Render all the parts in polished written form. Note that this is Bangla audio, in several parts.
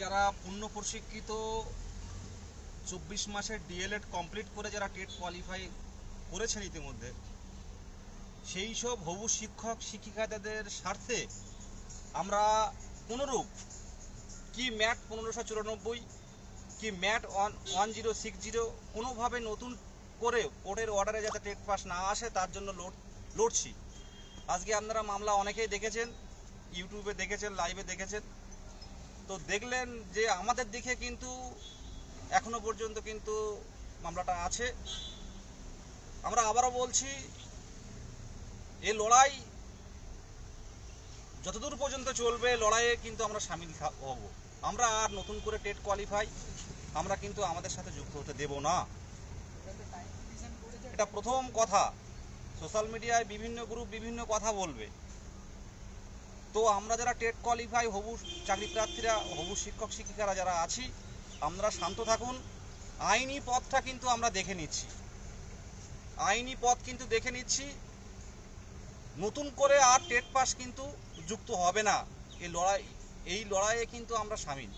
যারা পূর্ণ প্রশিক্ষিত 24 মাসের ডিএলএড কমপ্লিট করে যারা টেট কোয়ালিফাই করেছেন ইতিমধ্যে, সেই সব হবু শিক্ষক শিক্ষিকাদের স্বার্থে আমরা কোনোরূপ কি ম্যাট 1594 কি ম্যাট 1060 কোনোভাবে নতুন করে কোর্টের অর্ডারে যাতে টেট পাস না আসে তার জন্য লড়ছি। আজকে আপনারা মামলা অনেকেই দেখেছেন, ইউটিউবে দেখেছেন, লাইভে দেখেছেন, তো দেখলেন যে আমাদের দিকে কিন্তু এখনো পর্যন্ত কিন্তু মামলাটা আছে। আমরা আবারও বলছি, এই লড়াই যতদূর পর্যন্ত চলবে লড়াইয়ে কিন্তু আমরা সামিল হব। আমরা আর নতুন করে টেট কোয়ালিফাই আমরা কিন্তু আমাদের সাথে যুক্ত হতে দেব না। এটা প্রথম কথা। সোশ্যাল মিডিয়ায় বিভিন্ন গ্রুপ বিভিন্ন কথা বলবে, তো আমরা যারা টেট কোয়ালিফাই হবু চাকরি প্রার্থীরা, হবু শিক্ষক শিক্ষিকারা যারা আছি, আমরা শান্ত থাকুন। আইনি পথটা কিন্তু আমরা দেখে নিচ্ছি, আইনি পথ কিন্তু দেখে নিচ্ছি। নতুন করে আর টেট পাস কিন্তু যুক্ত হবে না। এই লড়াইয়ে কিন্তু আমরা সামিল।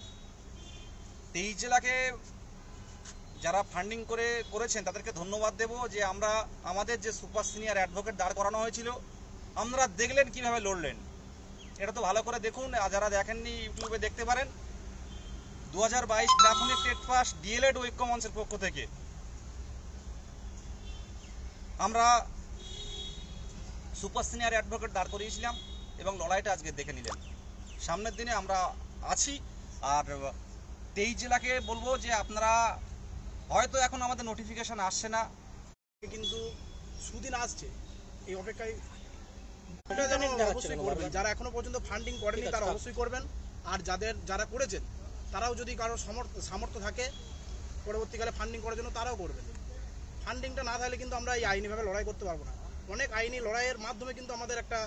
23 জেলাকে যারা ফান্ডিং করেছেন তাদেরকে ধন্যবাদ দেব যে আমরা আমাদের যে সুপার সিনিয়র অ্যাডভোকেট দাঁড় করানো হয়েছিল, আমরা দেখলেন কিভাবে লড়লেন। এটা তো ভালো করে দেখুন, যারা দেখেননি ইউটিউবে দেখতে পারেন। 2022 প্রাথমিক টেট পাস ডিএলএড ঐক্য মঞ্চের পক্ষ থেকে আমরা সুপার সিনিয়র অ্যাডভোকেট দাঁড় করিয়েছিলাম এবং লড়াইটা আজকে দেখে নিলেন। সামনের দিনে আমরা আছি। আর 23 জেলাকে বলবো যে আপনারা হয়তো এখন আমাদের নোটিফিকেশন আসছে না, কিন্তু সুদিন আসছে, এই অপেক্ষায় অবশ্যই করবেন। যারা এখনো পর্যন্ত ফান্ডিং করেনি তারা অবশ্যই করবেন। আর যারা করেছেন তারাও যদি কারো সামর্থ্য থাকে পরবর্তীকালে ফান্ডিং করার জন্য তারাও করবেন। ফান্ডিংটা না থাকলে কিন্তু আমরা এই আইনিভাবে লড়াই করতে পারবো না। অনেক আইনি লড়াইয়ের মাধ্যমে কিন্তু আমাদের একটা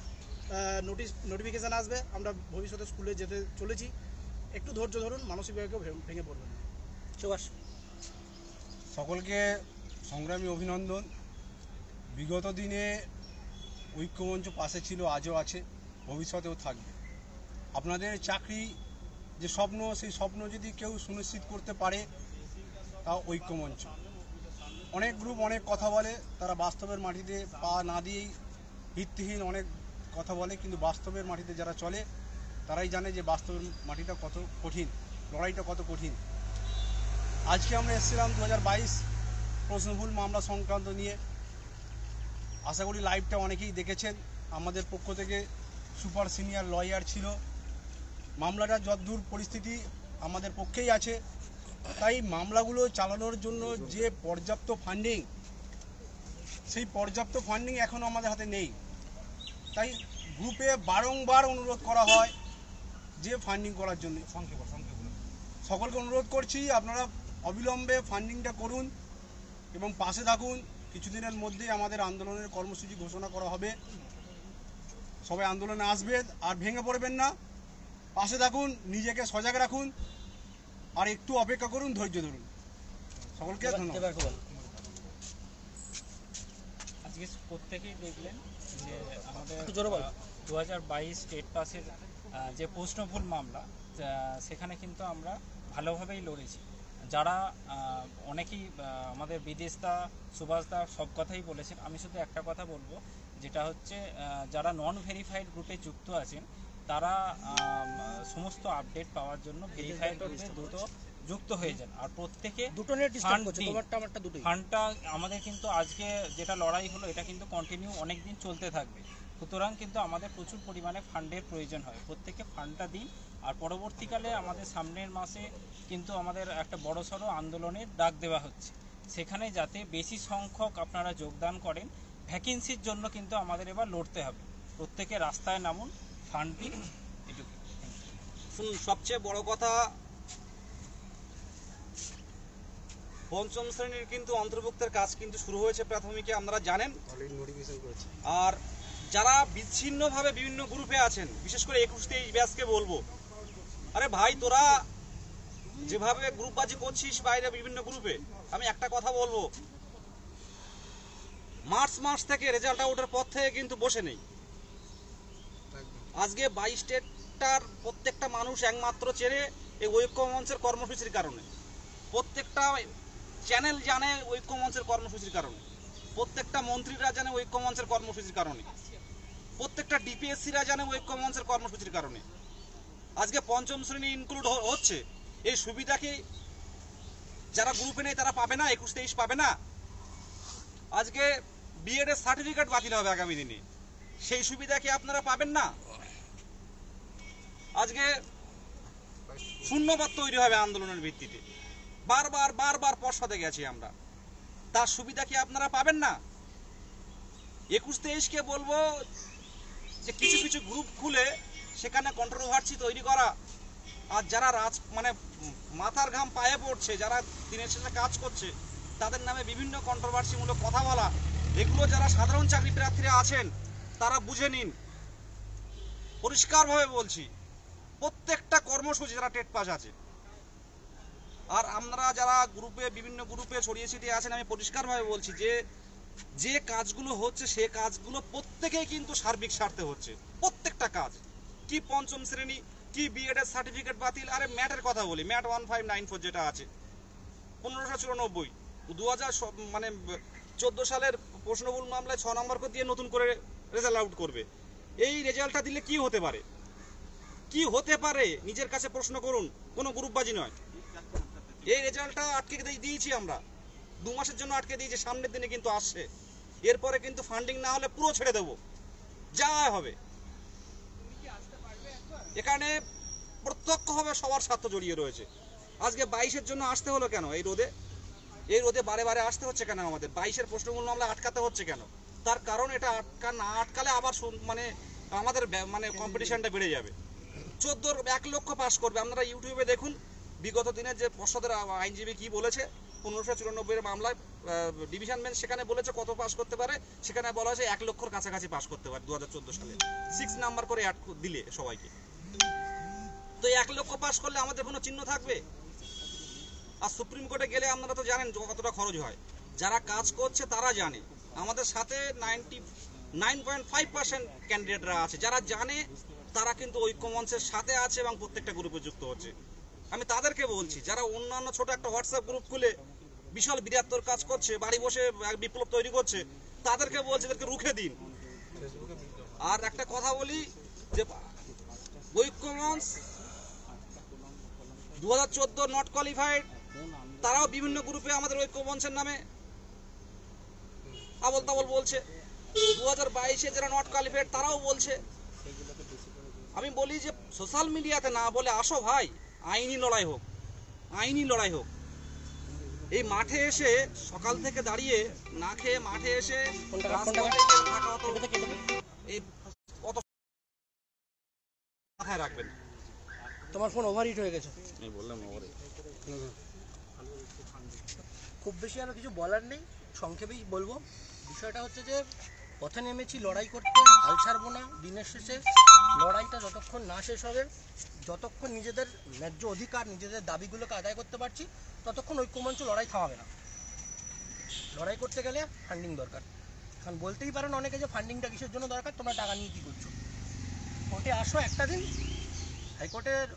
নোটিফিকেশান আসবে। আমরা ভবিষ্যতে স্কুলে যেতে চলেছি। একটু ধৈর্য ধরুন, মানসিকভাবে ভেঙে পড়বেন। সুভাষ, সকলকে সংগ্রামী অভিনন্দন। বিগত দিনে ঐক্যমঞ্চ পাশে ছিল, আজও আছে, ভবিষ্যতেও থাকবে। আপনাদের চাকরি যে স্বপ্ন, সেই স্বপ্ন যদি কেউ সুনিশ্চিত করতে পারে তা ঐক্যমঞ্চ। অনেক গ্রুপ অনেক কথা বলে, তারা বাস্তবের মাটিতে পা না দিয়েই ভিত্তিহীন অনেক কথা বলে, কিন্তু বাস্তবের মাটিতে যারা চলে তারাই জানে যে বাস্তবের মাটিটা কত কঠিন, লড়াইটা কত কঠিন। আজকে আমরা এসেছিলাম 2022 প্রশ্নভুল মামলা সংক্রান্ত নিয়ে। আশা করি লাইভটা অনেকেই দেখেছেন। আমাদের পক্ষ থেকে সুপার সিনিয়র লয়ার ছিল। মামলাটা যতদূর পরিস্থিতি আমাদের পক্ষেই আছে, তাই মামলাগুলো চালানোর জন্য যে পর্যাপ্ত ফান্ডিং, সেই পর্যাপ্ত ফান্ডিং এখনও আমাদের হাতে নেই। তাই গ্রুপে বারংবার অনুরোধ করা হয় যে ফান্ডিং করার জন্য। সকলকে অনুরোধ করছি আপনারা অবিলম্বে ফান্ডিংটা করুন এবং পাশে থাকুন। কিছুদিনের মধ্যেই আমাদের আন্দোলনের কর্মসূচি ঘোষণা করা হবে। সবাই আন্দোলনে আসবেন, আর ভেঙে পড়বেন না, পাশে থাকুন, নিজেকে সজাগ রাখুন, আর একটু অপেক্ষা করুন, ধৈর্য ধরুন। সকলকে ধন্যবাদ। আজকে প্রত্যেকেই দেখলেন যে আমাদের 2022 স্টেট পাসের যে প্রশ্নভুল মামলা, সেখানে কিন্তু আমরা ভালোভাবেই লড়েছি। যারা অনেকেই আমাদের বিদেশদা, সুভাষদা সব কথাই বলেছেন। আমি শুধু একটা কথা বলবো, যেটা হচ্ছে যারা নন ভেরিফাইড গ্রুপে যুক্ত আছেন তারা সমস্ত আপডেট পাওয়ার জন্য ভেরিফাইড গ্রুপে দ্রুত যুক্ত হয়ে যান। আর প্রত্যেকে ফান্ডটা আমাদের কিন্তু আজকে যেটা লড়াই হলো এটা কিন্তু কন্টিনিউ অনেক দিন চলতে থাকবে। সুতরাং কিন্তু আমাদের প্রচুর পরিমাণে ফান্ডের প্রয়োজন হয়। প্রত্যেকে ফান্ডটা দিন। আর পরবর্তীকালে আমাদের সামনের মাসে কিন্তু আমাদের একটা বড়সড় আন্দোলনের ডাক দেওয়া হচ্ছে, সেখানে যাতে বেশি সংখ্যক আপনারা যোগদান করেন। ভ্যাকেন্সির জন্য কিন্তু আমাদের এবার লড়তে হবে। প্রত্যেকে রাস্তায় নামুন, ফান্ড দিন। এটুকু। শুনুন, সবচেয়ে বড় কথা, পঞ্চম শ্রেণীর কিন্তু অন্তর্ভুক্তের কাজ কিন্তু শুরু হয়েছে প্রাথমিকে, আপনারা জানেন। আর যারা বিচ্ছিন্নভাবে বিভিন্ন গ্রুপে আছেন, বিশেষ করে 21-23 ব্যাচকে বলবো, আরে ভাই তোরা যেভাবে গ্রুপবাজি করছিস বাইরে বিভিন্ন গ্রুপে, আমি একটা কথা বলবো, মার্চ মাস থেকে রেজাল্ট আউটের পর থেকে কিন্তু বসে নেই। আজকে 22 স্টেটটার প্রত্যেকটা মানুষ একমাত্র চেনে এই ঐক্য মঞ্চের কর্মসূচির কারণে। প্রত্যেকটা চ্যানেল জানে ঐক্য মঞ্চের কর্মসূচির কারণে, প্রত্যেকটা মন্ত্রীরা জানে ঐক্য মঞ্চের কর্মসূচির কারণে, প্রত্যেকটা ডিপিএসসিরা জানে ঐক্য মঞ্চের কর্মসূচির কারণে। আজকে পঞ্চম শ্রেণী ইনক্লুড হচ্ছে, এই সুবিধা কি যারা গ্রুপে নেই তারা পাবে না? 21-23 পাবে না? আজকে বিএড এর সার্টিফিকেট বাতিল হবে আগামী দিনে, সেই সুবিধা কি আপনারা পাবেন না? আজকে শূন্যপদ তৈরি হবে আন্দোলনের ভিত্তিতে, বারবার পশ্চাতে গেছি আমরা, তার সুবিধা কি আপনারা পাবেন না? 21-23 কে বলবো যে কিছু কিছু গ্রুপ খুলে সেখানে কন্ট্রোভার্সি তৈরি করা, আর যারা মানে মাথার ঘাম পায়ে পড়ছে, যারা দিনের শেষে কাজ করছে, তাদের নামে বিভিন্ন কন্ট্রোভার্সিমূলক কথা বলা, এগুলো যারা সাধারণ চাকরি প্রার্থীরা আছেন তারা বুঝে নিন। পরিষ্কারভাবে বলছি, প্রত্যেকটা কর্মসূচি যারা টেট পাস আছে, আর আমরা যারা গ্রুপে বিভিন্ন গ্রুপে ছড়িয়ে ছিটিয়ে আছেন, আমি পরিষ্কারভাবে বলছি যে কাজগুলো হচ্ছে সে কাজগুলো প্রত্যেকেই কিন্তু সার্বিক স্বার্থে হচ্ছে। প্রত্যেকটা কাজ, কি পঞ্চম শ্রেণী, কি বিএড এর সার্টিফিকেট বাতিল, আরে ম্যাটের কথা বলি, ম্যাট 1594 যেটা আছে 1594 2014 সালের প্রশ্নভুল মামলায় 6 নম্বর করে দিয়ে নতুন করে রেজাল্ট আউট করবে। এই রেজাল্টটা দিলে কি হতে পারে? কি হতে পারে নিজের কাছে প্রশ্ন করুন, কোনো গ্রুপবাজি নয়। এই রেজাল্টটা আটকে দিয়েছি আমরা, 2 মাসের জন্য আটকে দিয়েছি, সামনের দিনে কিন্তু আসছে। এরপরে কিন্তু ফান্ডিং না হলে পুরো ছেড়ে দেব, যা হবে। এখানে প্রত্যক্ষভাবে সবার স্বার্থ জড়িয়ে রয়েছে। আজকে 22-এর জন্য আসতে হলো কেন? এই রোদে বারে আসতে হচ্ছে কেন? আমাদের 22-এর প্রশ্নমূল মামলা আটকাতে হচ্ছে কেন? তার কারণ এটা না আটকালে আবার মানে আমাদের মানে কম্পিটিশনটা বেড়ে যাবে। 14 1 লক্ষ পাস করবে। আপনারা ইউটিউবে দেখুন বিগত দিনের যে পর্ষদের আইনজীবী কি বলেছে, 1594 মামলায় ডিভিশন বেঞ্চ সেখানে বলেছে কত পাস করতে পারে, সেখানে বলা হয়েছে 1 লক্ষর কাছাকাছি পাস করতে পারে 2014 সালে, 6 নাম্বার করে অ্যাড দিলে সবাইকে। তো 1 লক্ষ পাস করলে আমাদের কোনো চিহ্ন থাকবে? আর সুপ্রিম কোর্টে গেলে আপনারা তো জানেন কতটা খরচ হয়, যারা কাজ করছে তারা জানে। আমাদের সাথে 99.5% ক্যান্ডিডেটরা আছে, যারা জানে তারা কিন্তু ঐক্য মঞ্চের সাথে আছে এবং প্রত্যেকটা গ্রুপে যুক্ত হচ্ছে। আমি তাদেরকে বলছি, যারা অন্যান্য ছোট একটা হোয়াটসঅ্যাপ গ্রুপ খুলে বিশাল বৃহত্তর কাজ করছে, বাড়ি বসে বিপ্লব তৈরি করছে, তাদেরকে বলছি এদেরকে রুখে দিন। আর একটা কথা বলি যে ঐক্য মঞ্চ 2014 নট কোয়ালিফাইড, তারাও বিভিন্ন গ্রুপে আমাদের ঐক্য মঞ্চের নামে আবল তাবল বলছে। 2022-এ যারা নট কোয়ালিফাইড তারাও বলছে। আমি বলি যে সোশ্যাল মিডিয়াতে না বলে আসো ভাই, আইনি লড়াই হোক, আইনি লড়াই হোক। এই মাঠে এসে সকাল থেকে দাঁড়িয়ে না খেয়ে মাঠে এসে মাথায় রাখবেন। তোমার ফোন ওভারহিট হয়ে গেছে। আমি বললাম ওভারহিট। খুব বেশি আর কিছু বলার নেই, সংক্ষেপেই বলবো। বিষয়টা হচ্ছে যে পথে নেমেছি লড়াই করতে, হাল ছাড়বো না। দিনের শেষে লড়াইটা যতক্ষণ না শেষ হবে, যতক্ষণ নিজেদের ন্যায্য অধিকার, নিজেদের দাবিগুলোকে আদায় করতে পারছি, ততক্ষণ ঐক্যমঞ্চ লড়াই থামাবে না। লড়াই করতে গেলে ফান্ডিং দরকার। কারণ বলতেই পারেন অনেকে যে ফান্ডিংটা কিসের জন্য দরকার, তোমরা টাকা নিয়ে কী করছো। কোর্টে আসো একটা দিন, হাইকোর্টের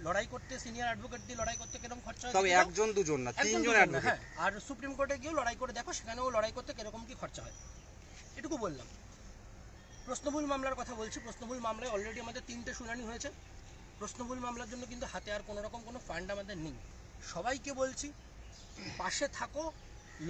লড়াই করতে, সিনিয়র অ্যাডভোকেট দিয়ে লড়াই করতে কিরকম খরচা হয়, তবে একজন দুজন না, 3 জন অ্যাডভোকেট। হ্যাঁ, আর সুপ্রিম কোর্টে গিয়েও লড়াই করে দেখো, সেখানেও লড়াই করতে কিরকম কি খরচা হয়। এটুকু বললাম। প্রশ্নভুল মামলার কথা বলছি। প্রশ্নভুল মামলায় অলরেডি আমাদের 3টে শুনানি হয়েছে। প্রশ্নভুল মামলার জন্য কিন্তু হাতে আর কোনো রকম কোনো ফান্ড আমাদের নেই। সবাইকে বলছি পাশে থাকো,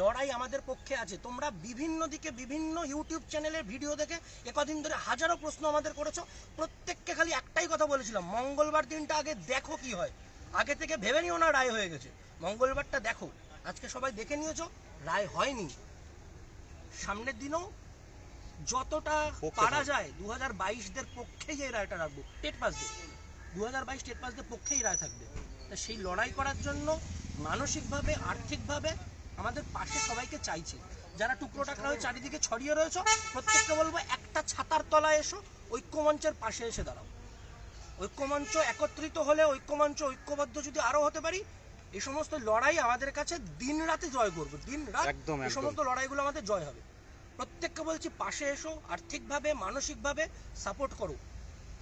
লড়াই আমাদের পক্ষে আছে। তোমরা বিভিন্ন দিকে বিভিন্ন ইউটিউব চ্যানেলের ভিডিও দেখে একদিন ধরে হাজারো প্রশ্ন আমাদের করেছো। প্রত্যেককে খালি একটাই কথা বলেছিলাম, মঙ্গলবার দিনটা আগে দেখো কি হয়। আগে থেকে ভেবে নিও না রায় হয়ে গেছে, মঙ্গলবারটা দেখো। আজকে সবাই দেখে নিয়েছো, রায় হয়নি। সামনের দিনও যতটা পারা যায় 2022-দের পক্ষেই এই রায়টা রাখবো। টেট পাসদের 2022 টেট পাসদের পক্ষেই রায় থাকবে। তা সেই লড়াই করার জন্য মানসিকভাবে, আর্থিকভাবে আমাদের পাশে সবাইকে চাইছে। যারা টুকরো টাকরা হয়ে চারিদিকে ছড়িয়ে রয়েছে, প্রত্যেককে বলবো একটা ছাতার তলায় এসো, ঐক্যমঞ্চের পাশে এসে দাঁড়াও। ঐক্যমঞ্চ একত্রিত হলে, ঐক্যমঞ্চ ঐক্যবদ্ধ যদি আরও হতে পারি, এই সমস্ত লড়াই আমাদের কাছে দিন রাতে জয় করবে। দিন রাত এই সমস্ত লড়াইগুলো আমাদের জয় হবে। প্রত্যেককে বলছি পাশে এসো, আর্থিকভাবে মানসিকভাবে সাপোর্ট করো।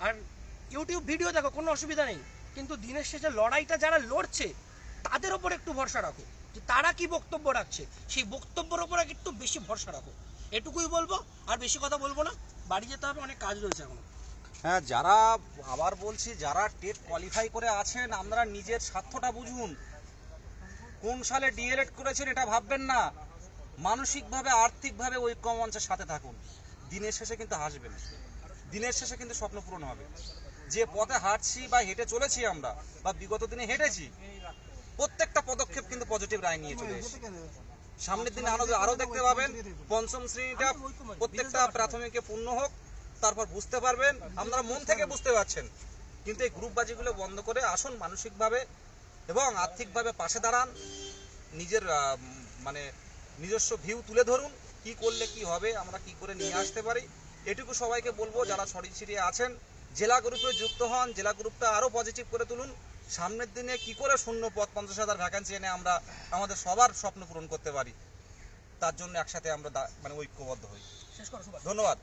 আর ইউটিউব ভিডিও দেখো, কোনো অসুবিধা নেই। কিন্তু দিনের শেষে লড়াইটা যারা লড়ছে তাদের ওপর একটু ভরসা রাখো, যে তারা কি বক্তব্য রাখছে সেই বক্তব্যের ওপর একটু বেশি ভরসা রাখো। এটুকুই বলবো, আর বেশি কথা বলবো না, বাড়ি যেতে হবে, অনেক কাজ রয়েছে এখন। হ্যাঁ, যারা আবার বলছি যারা টেট কোয়ালিফাই করে আছেন আপনারা নিজের স্বার্থটা বুঝুন। কোন সালে ডিএলএড করেছেন এটা ভাববেন না, মানসিকভাবে আর্থিকভাবে ঐক্যমঞ্চের সাথে থাকুন। দিনের শেষে কিন্তু হাসবেন, দিনের শেষে কিন্তু স্বপ্ন পূরণ হবে। যে পথে হাঁটছি বা হেঁটে চলেছি আমরা, বা বিগত দিনে হেঁটেছি, প্রত্যেকটা পদক্ষেপ কিন্তু পজিটিভ রায় নিয়ে চলে এসেছে। সামনের দিনে আরো দেখতে পাবেন পঞ্চম শ্রেণীটা প্রত্যেকটা প্রাথমিকে পূর্ণ হোক, তারপর বুঝতে পারবেন, আপনারা মন থেকে বুঝতে পারছেন। কিন্তু এই গ্রুপবাজিগুলো বন্ধ করে আসুন, মানসিকভাবে এবং আর্থিকভাবে পাশে দাঁড়ান, নিজের মানে নিজস্ব ভিউ তুলে ধরুন, কি করলে কি হবে, আমরা কি করে নিয়ে আসতে পারি। এটুকু সবাইকে বলবো, যারা ছড়িয়ে ছিটিয়ে আছেন জেলা গ্রুপে যুক্ত হন, জেলা গ্রুপটা আরও পজিটিভ করে তুলুন। সামনের দিনে কি করে শূন্য পদ 50,000 ভ্যাকান্সি এনে আমরা আমাদের সবার স্বপ্ন পূরণ করতে পারি, তার জন্য একসাথে আমরা মানে ঐক্যবদ্ধ হই। শেষ করো সুভাষ। ধন্যবাদ।